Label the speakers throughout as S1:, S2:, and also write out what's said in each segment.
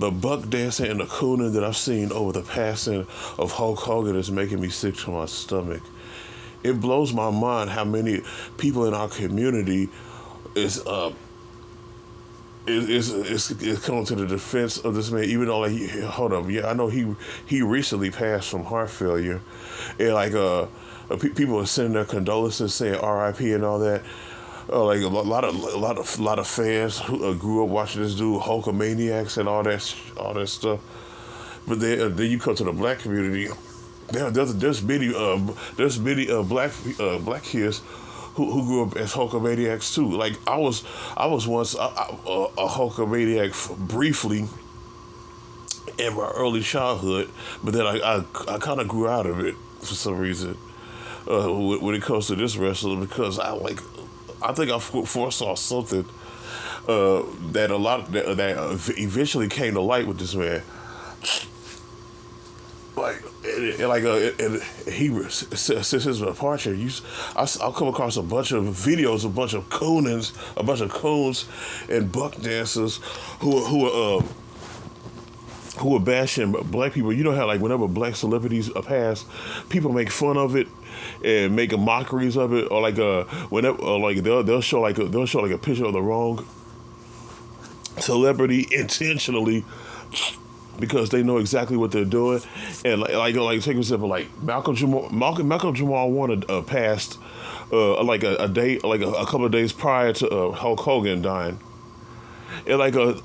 S1: the buck dancing and the cooning that I've seen over the passing of Hulk Hogan is making me sick to my stomach. It blows my mind how many people in our community is coming to the defense of this man, even though like hold up, yeah, I know he recently passed from heart failure, and like people are sending their condolences, saying R.I.P. and all that. Like a lot of fans who grew up watching this dude Hulkamaniacs and all that stuff. But then you come to the black community. There's many black kids who grew up as Hulkamaniacs too. Like I was once a Hulkamaniac briefly in my early childhood, but then I kind of grew out of it for some reason when it comes to this wrestler, because I think I foresaw something that eventually came to light with this man. Since his departure, I'll come across a bunch of videos, a bunch of coons and buck dancers who are bashing black people. You know how like whenever black celebrities pass, people make fun of it and make mockeries of it, or like they'll show like a picture of the wrong celebrity intentionally, because they know exactly what they're doing. And like take an example, like Malcolm Jamal Warner passed a couple of days prior to Hulk Hogan dying, and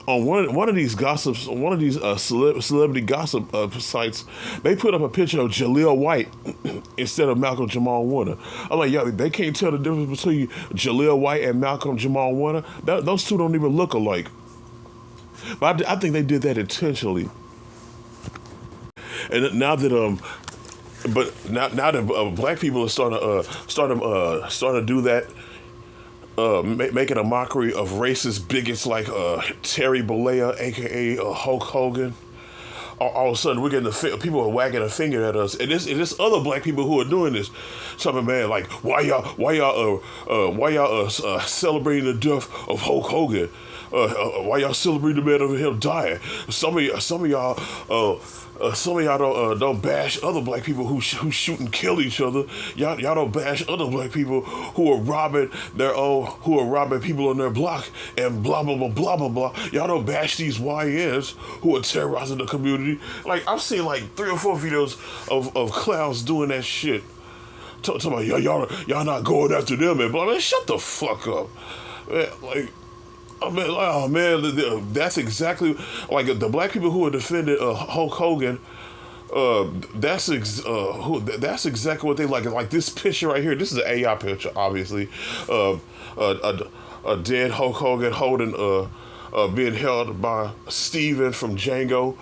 S1: on one of these gossips, one of these celebrity gossip sites, they put up a picture of Jaleel White instead of Malcolm Jamal Warner. I'm like, yo, they can't tell the difference between Jaleel White and Malcolm Jamal Warner. Those two don't even look alike. But I think they did that intentionally. And now that black people are starting to do that, making a mockery of racist bigots like Terry Bollea, aka Hulk Hogan. All of a sudden, we're getting people are wagging a finger at us, and it's other black people who are doing this. Something, man, like why y'all celebrating the death of Hulk Hogan? Why y'all celebrating the man of him dying? Some of y'all don't bash other black people who shoot and kill each other. Y'all don't bash other black people who are robbing people on their block and blah blah blah blah blah blah. Y'all don't bash these YNs who are terrorizing the community. Like I've seen like 3 or 4 videos of clowns doing that shit. Talking about y'all not going after them and blah. Man, shut the fuck up. Man, oh man, that's exactly like the black people who are defending Hulk Hogan. That's exactly what they like. Like this picture right here. This is an AI picture, obviously. A dead Hulk Hogan holding being held by Steven from Django.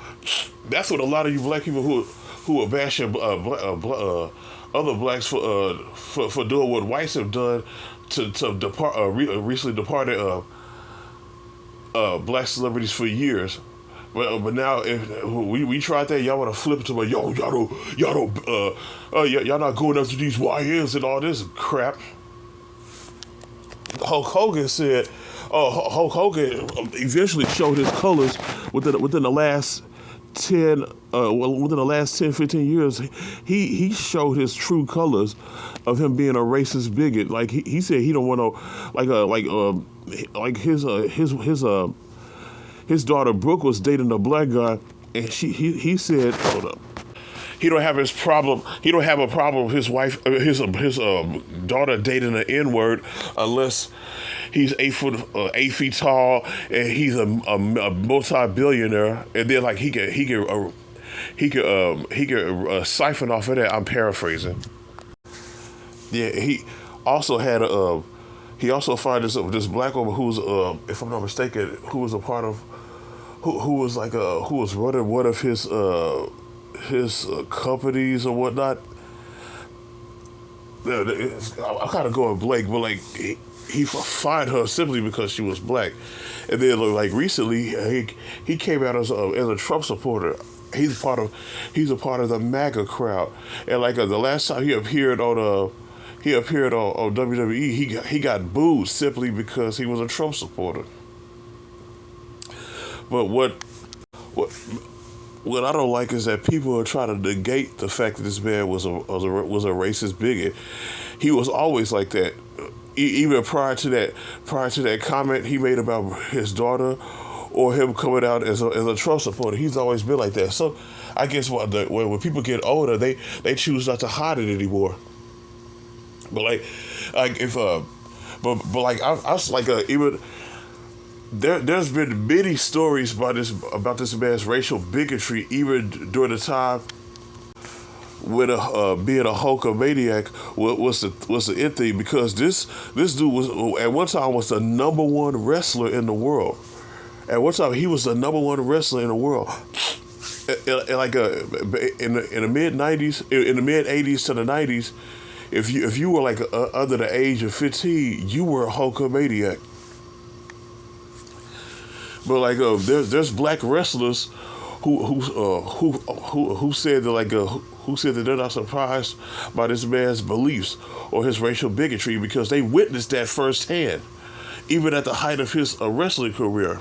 S1: That's what a lot of you black people who are bashing other blacks for doing what whites have done to depart recently departed black celebrities for years. But now if we tried that, y'all want to flip it to like, y'all not going after these YNs and all this crap. Hulk Hogan said, Hulk Hogan eventually showed his colors within the last 10 15 years. He showed his true colors of him being a racist bigot. Like he said he don't want no his daughter Brooke was dating a black guy, and he said, hold up, he don't have a problem with his wife his daughter dating an N-word unless he's 8 feet tall and he's a multi-billionaire, and then like he could siphon off of that. I'm paraphrasing. Yeah, he also had he also found this black woman who's if I'm not mistaken, who was running one of his companies or whatnot. I'm kind of going blank, but like he fired her simply because she was black. And then like recently he came out as a Trump supporter. He's a part of the MAGA crowd. And like the last time he appeared on WWE, he got booed simply because he was a Trump supporter. But what what I don't like is that people are trying to negate the fact that this man was a racist bigot. He was always like that. Even prior to that comment he made about his daughter, or him coming out as a Trump supporter, he's always been like that. So I guess when people get older, they choose not to hide it anymore. But like if but like I was like even. There's been many stories about this man's racial bigotry, even during the time when being a Hulkamaniac was the end thing, because this dude was at one time was the #1 wrestler in the world. At one time he was the #1 wrestler in the world. In the mid '90s, in the mid '80s to the '90s, if you were like under the age of 15, you were a Hulkamaniac. But like there's black wrestlers who said that who said that they're not surprised by this man's beliefs or his racial bigotry because they witnessed that firsthand, even at the height of his wrestling career.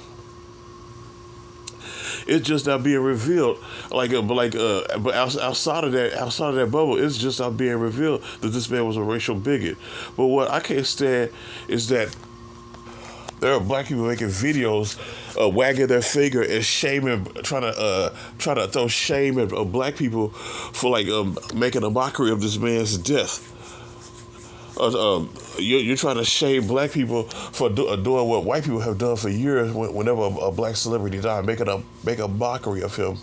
S1: It's just not being revealed. But outside of that bubble, it's just not being revealed that this man was a racial bigot. But what I can't stand is that there are black people making videos, wagging their finger and shaming, trying to throw shame at black people for making a mockery of this man's death. You're trying to shame black people for doing what white people have done for years. Whenever a black celebrity died, make a mockery of him.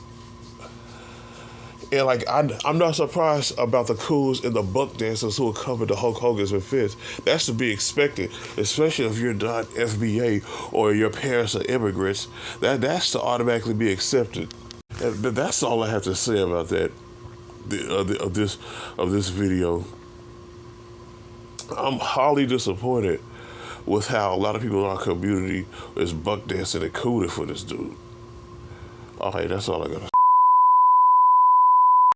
S1: And I'm not surprised about the coos and the buck dancers who are coming to Hulk Hogan's defense. That's to be expected, especially if you're not FBA or your parents are immigrants. That's to automatically be accepted. And that's all I have to say about that. Of this video. I'm highly disappointed with how a lot of people in our community is buck dancing and cooning for this dude. All right, that's all I gotta say.